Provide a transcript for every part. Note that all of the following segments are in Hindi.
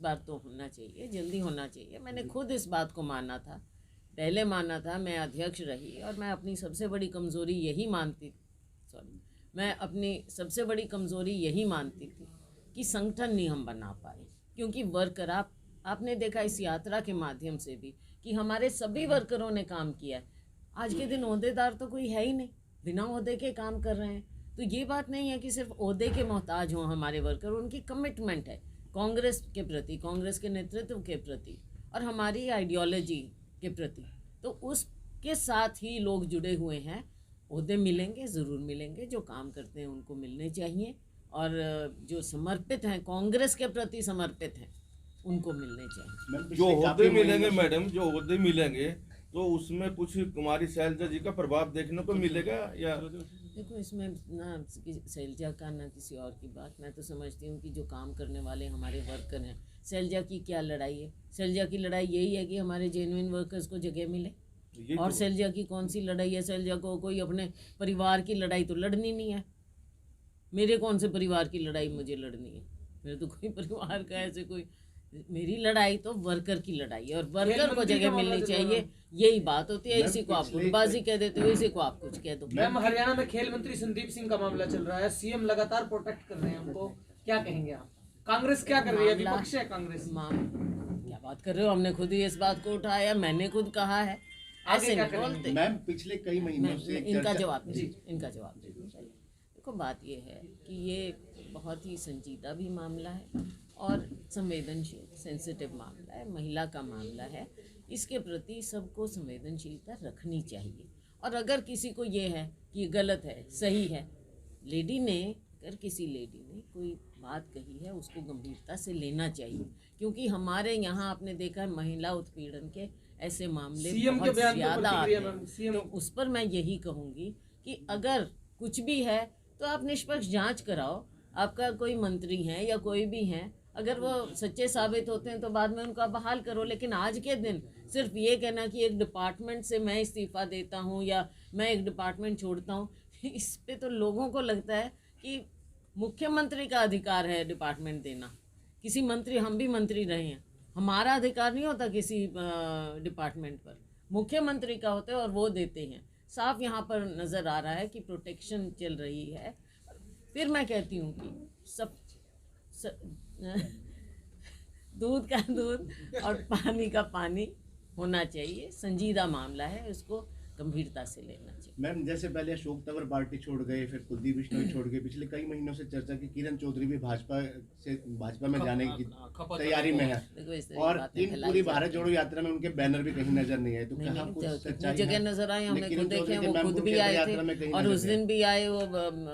बार तो होना चाहिए, जल्दी होना चाहिए। मैंने खुद इस बात को माना था, पहले माना था, मैं अध्यक्ष रही और मैं अपनी सबसे बड़ी कमज़ोरी यही मानती थी कि संगठन नहीं हम बना पाए। क्योंकि वर्कर, आपने देखा इस यात्रा के माध्यम से भी कि हमारे सभी वर्करों ने काम किया है। आज के दिन ओहदेदार तो कोई है ही नहीं, बिना ओहदे के काम कर रहे हैं। तो ये बात नहीं है कि सिर्फ ओहदे के मोहताज हों हमारे वर्कर, उनकी कमिटमेंट है कांग्रेस के प्रति, कांग्रेस के नेतृत्व के प्रति और हमारी आइडियोलॉजी के प्रति। तो उसके साथ ही लोग जुड़े हुए हैं। ओहदे मिलेंगे, ज़रूर मिलेंगे, जो काम करते हैं उनको मिलने चाहिए और जो समर्पित हैं, कांग्रेस के प्रति समर्पित हैं, उनको मिलने चाहिए। जो ओहदे मिलेंगे मैडम, जो ओहदे मिलेंगे तो उसमें कुछ कुमारी शैलजा जी का प्रभाव देखने को मिलेगा या? देखो, इसमें ना शैलजा का ना किसी और की बात। मैं तो समझती हूँ कि जो काम करने वाले हमारे वर्कर हैं, शैलजा की क्या लड़ाई है? शैलजा की लड़ाई यही है कि हमारे जेन्युइन वर्कर्स को जगह मिले। और शैलजा की कौन सी लड़ाई है? शैलजा को कोई अपने परिवार की लड़ाई तो लड़नी नहीं है। मेरे कौन से परिवार की लड़ाई मुझे लड़नी है? मेरे तो कोई परिवार का ऐसे कोई, मेरी लड़ाई तो वर्कर की लड़ाई है और वर्कर को जगह मिलनी चाहिए। यही बात होती है। इसी को आप गुटबाजी कह देते हो, इसी को आप कुछ कह दो। मैम, हरियाणा में खेल मंत्री संदीप सिंह का मामला चल रहा है, सीएम लगातार प्रोटेक्ट कर रहे हैं उनको, क्या कहेंगे आप? कांग्रेस क्या कर रही है? विपक्ष है कांग्रेस। क्या बात कर रहे हो? हमने खुद ही इस बात को उठाया, मैंने खुद कहा है। ऐसे नहीं बोलते मैम। पिछले कई महीनों से इनका जवाब दीजिए। देखो, बात ये है कि ये बहुत ही संजीदा भी मामला है और संवेदनशील, सेंसिटिव मामला है, महिला का मामला है। इसके प्रति सबको संवेदनशीलता रखनी चाहिए। और अगर किसी को ये है कि ये गलत है, सही है, अगर किसी लेडी ने कोई बात कही है, उसको गंभीरता से लेना चाहिए। क्योंकि हमारे यहाँ आपने देखा है महिला उत्पीड़न के ऐसे मामले बहुत ज़्यादा आते हैं। तो उस पर मैं यही कहूँगी कि अगर कुछ भी है तो आप निष्पक्ष जांच कराओ। आपका कोई मंत्री है या कोई भी है, अगर वो सच्चे साबित होते हैं तो बाद में उनका बहाल करो। लेकिन आज के दिन सिर्फ ये कहना कि एक डिपार्टमेंट से मैं इस्तीफ़ा देता हूँ या मैं एक डिपार्टमेंट छोड़ता हूँ, इस पे तो लोगों को लगता है कि मुख्यमंत्री का अधिकार है डिपार्टमेंट देना। किसी मंत्री, हम भी मंत्री रहे हैं, हमारा अधिकार नहीं होता किसी डिपार्टमेंट पर, मुख्यमंत्री का होता है और वो देते हैं। साफ यहाँ पर नज़र आ रहा है कि प्रोटेक्शन चल रही है। फिर मैं कहती हूँ कि दूध का दूध और पानी का पानी होना चाहिए। संजीदा मामला है, उसको गंभीरता से लेना चाहिए। मैम, जैसे पहले अशोक तंवर पार्टी छोड़ गए, फिर कुलदीप बिश्नोई छोड़ गए, पिछले कई महीनों से चर्चा की किरण चौधरी भी भाजपा में जाने की तैयारी में है और इन पूरी भारत जोड़ो यात्रा में उनके बैनर भी कहीं नजर नहीं आए। तो कहाँ कुछ सच्चाई जगह नजर आए, हमने खुद देखे, वो खुद भी आए थे और उस दिन भी आए। वो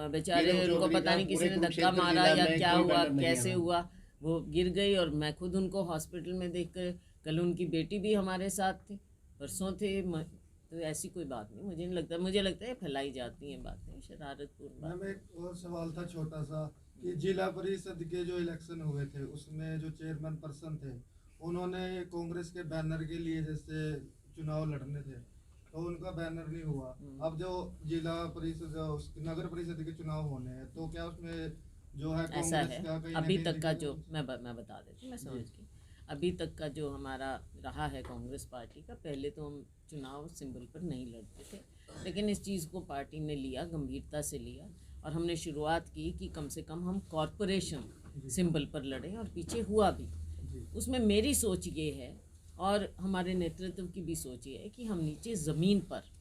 बेचारे, उनको पता नहीं किसी ने धक्का मारा या क्या हुआ, कैसे हुआ, वो गिर गई और मैं खुद उनको हॉस्पिटल में देख कर, कल उनकी बेटी भी हमारे साथ थी, परसों थे। तो ऐसी कोई बात नहीं, मुझे नहीं लगता। मुझे लगता है फैलाई जाती हैं बातें, शरारतपूर्ण बातें। एक और सवाल था छोटा सा कि जिला परिषद के जो इलेक्शन हुए थे उसमें जो चेयरमैन पर्सन थे, उन्होंने कांग्रेस के बैनर के लिए जैसे चुनाव लड़ने थे तो उनका बैनर नहीं हुआ। अब जो जिला परिषद, नगर परिषद के चुनाव होने हैं, तो क्या उसमें जो है ऐसा है अभी तक का जो मैं बता देती हूँ, मैं समझ गई। अभी तक का जो हमारा रहा है कांग्रेस पार्टी का, पहले तो हम चुनाव सिंबल पर नहीं लड़ते थे, लेकिन इस चीज़ को पार्टी ने लिया, गंभीरता से लिया और हमने शुरुआत की कि कम से कम हम कॉरपोरेशन सिंबल पर लड़ें और पीछे हुआ भी। उसमें मेरी सोच ये है और हमारे नेतृत्व की भी सोच ये है कि हम नीचे ज़मीन पर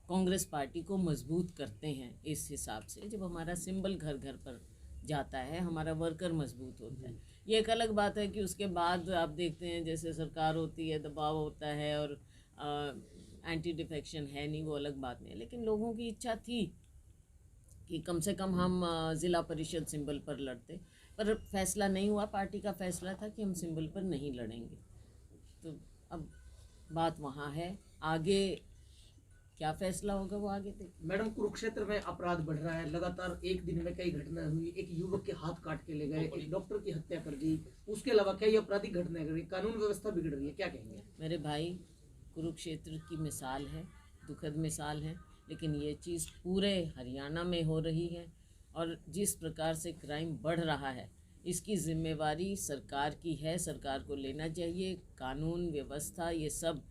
कांग्रेस पार्टी को मजबूत करते हैं। इस हिसाब से जब हमारा सिंबल घर घर पर जाता है, हमारा वर्कर मजबूत होता है। ये एक अलग बात है कि उसके बाद आप देखते हैं जैसे सरकार होती है, दबाव होता है और एंटी डिफेक्शन है नहीं, वो अलग बात नहीं है। लेकिन लोगों की इच्छा थी कि कम से कम हम ज़िला परिषद सिंबल पर लड़ते, पर फैसला नहीं हुआ। पार्टी का फैसला था कि हम सिंबल पर नहीं लड़ेंगे। तो अब बात वहाँ है, आगे क्या फैसला होगा वो आगे देखिए। मैडम, कुरुक्षेत्र में अपराध बढ़ रहा है, लगातार एक दिन में कई घटनाएं हुई। एक युवक के हाथ काट के ले गए, एक डॉक्टर की हत्या कर दी, उसके अलावा कई आपराधिक घटनाएं कर रही, कानून व्यवस्था बिगड़ रही है, क्या कहेंगे? मेरे भाई, कुरुक्षेत्र की मिसाल है, दुखद मिसाल है, लेकिन ये चीज़ पूरे हरियाणा में हो रही है और जिस प्रकार से क्राइम बढ़ रहा है, इसकी जिम्मेवारी सरकार की है, सरकार को लेना चाहिए। कानून व्यवस्था ये सब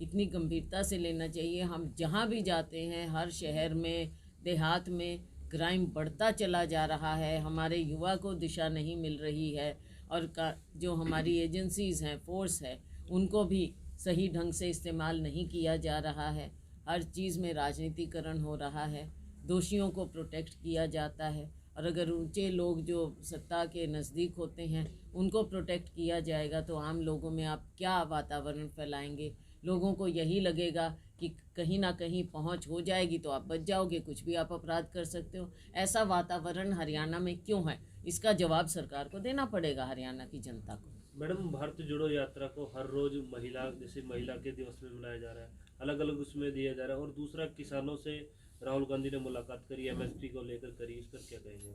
इतनी गंभीरता से लेना चाहिए। हम जहाँ भी जाते हैं, हर शहर में, देहात में क्राइम बढ़ता चला जा रहा है, हमारे युवा को दिशा नहीं मिल रही है, और जो हमारी एजेंसीज़ हैं, फोर्स है, उनको भी सही ढंग से इस्तेमाल नहीं किया जा रहा है। हर चीज़ में राजनीतिकरण हो रहा है, दोषियों को प्रोटेक्ट किया जाता है, और अगर ऊंचे लोग जो सत्ता के नज़दीक होते हैं उनको प्रोटेक्ट किया जाएगा तो आम लोगों में आप क्या वातावरण फैलाएंगे। लोगों को यही लगेगा कि कहीं ना कहीं पहुंच हो जाएगी तो आप बच जाओगे, कुछ भी आप अपराध कर सकते हो। ऐसा वातावरण हरियाणा में क्यों है, इसका जवाब सरकार को देना पड़ेगा, हरियाणा की जनता को। मैडम, भारत जोड़ो यात्रा को हर रोज महिला के दिवस में मनाया जा रहा है, अलग अलग उसमें दिया जा रहा है। और दूसरा, किसानों से राहुल गांधी ने मुलाकात करी, एमएसपी को लेकर करी, इस पर क्या कहेंगे?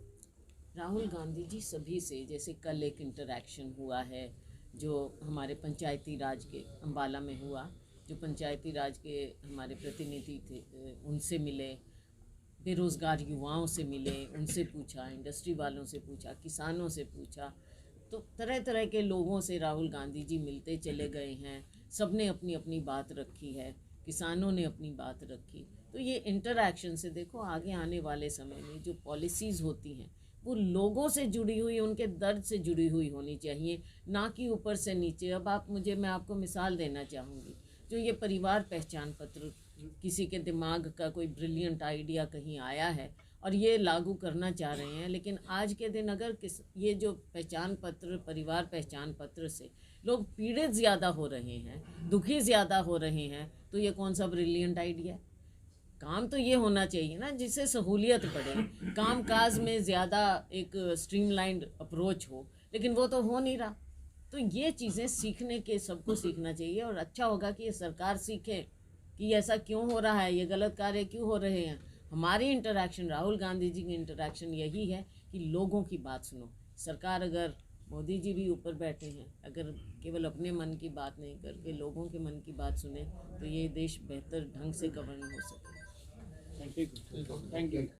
राहुल गांधी जी सभी से, जैसे कल एक इंटरैक्शन हुआ है जो हमारे पंचायती राज के अम्बाला में हुआ, जो पंचायती राज के हमारे प्रतिनिधि थे उनसे मिले, बेरोज़गार युवाओं से मिले, उनसे पूछा, इंडस्ट्री वालों से पूछा, किसानों से पूछा, तो तरह तरह के लोगों से राहुल गांधी जी मिलते चले गए हैं। सब ने अपनी अपनी बात रखी है, किसानों ने अपनी बात रखी। तो ये इंटरैक्शन से देखो आगे आने वाले समय में जो पॉलिसीज़ होती हैं वो लोगों से जुड़ी हुई, उनके दर्द से जुड़ी हुई होनी चाहिए, ना कि ऊपर से नीचे। अब मैं आपको मिसाल देना चाहूँगी, जो ये परिवार पहचान पत्र, किसी के दिमाग का कोई ब्रिलियंट आइडिया कहीं आया है और ये लागू करना चाह रहे हैं, लेकिन आज के दिन अगर ये जो पहचान पत्र, परिवार पहचान पत्र से लोग पीड़ित ज़्यादा हो रहे हैं, दुखी ज़्यादा हो रहे हैं, तो ये कौन सा ब्रिलियंट आइडिया है? काम तो ये होना चाहिए ना जिससे सहूलियत बढ़े, कामकाज में ज़्यादा एक स्ट्रीमलाइंड अप्रोच हो, लेकिन वो तो हो नहीं रहा। तो ये चीज़ें सीखने के, सबको सीखना चाहिए, और अच्छा होगा कि ये सरकार सीखे कि ऐसा क्यों हो रहा है, ये गलत कार्य क्यों हो रहे हैं। हमारी इंटरैक्शन, राहुल गांधी जी की इंटरैक्शन यही है कि लोगों की बात सुनो। सरकार, अगर मोदी जी भी ऊपर बैठे हैं, अगर केवल अपने मन की बात नहीं करके लोगों के मन की बात सुने तो ये देश बेहतर ढंग से गवर्न हो सके। Thank you.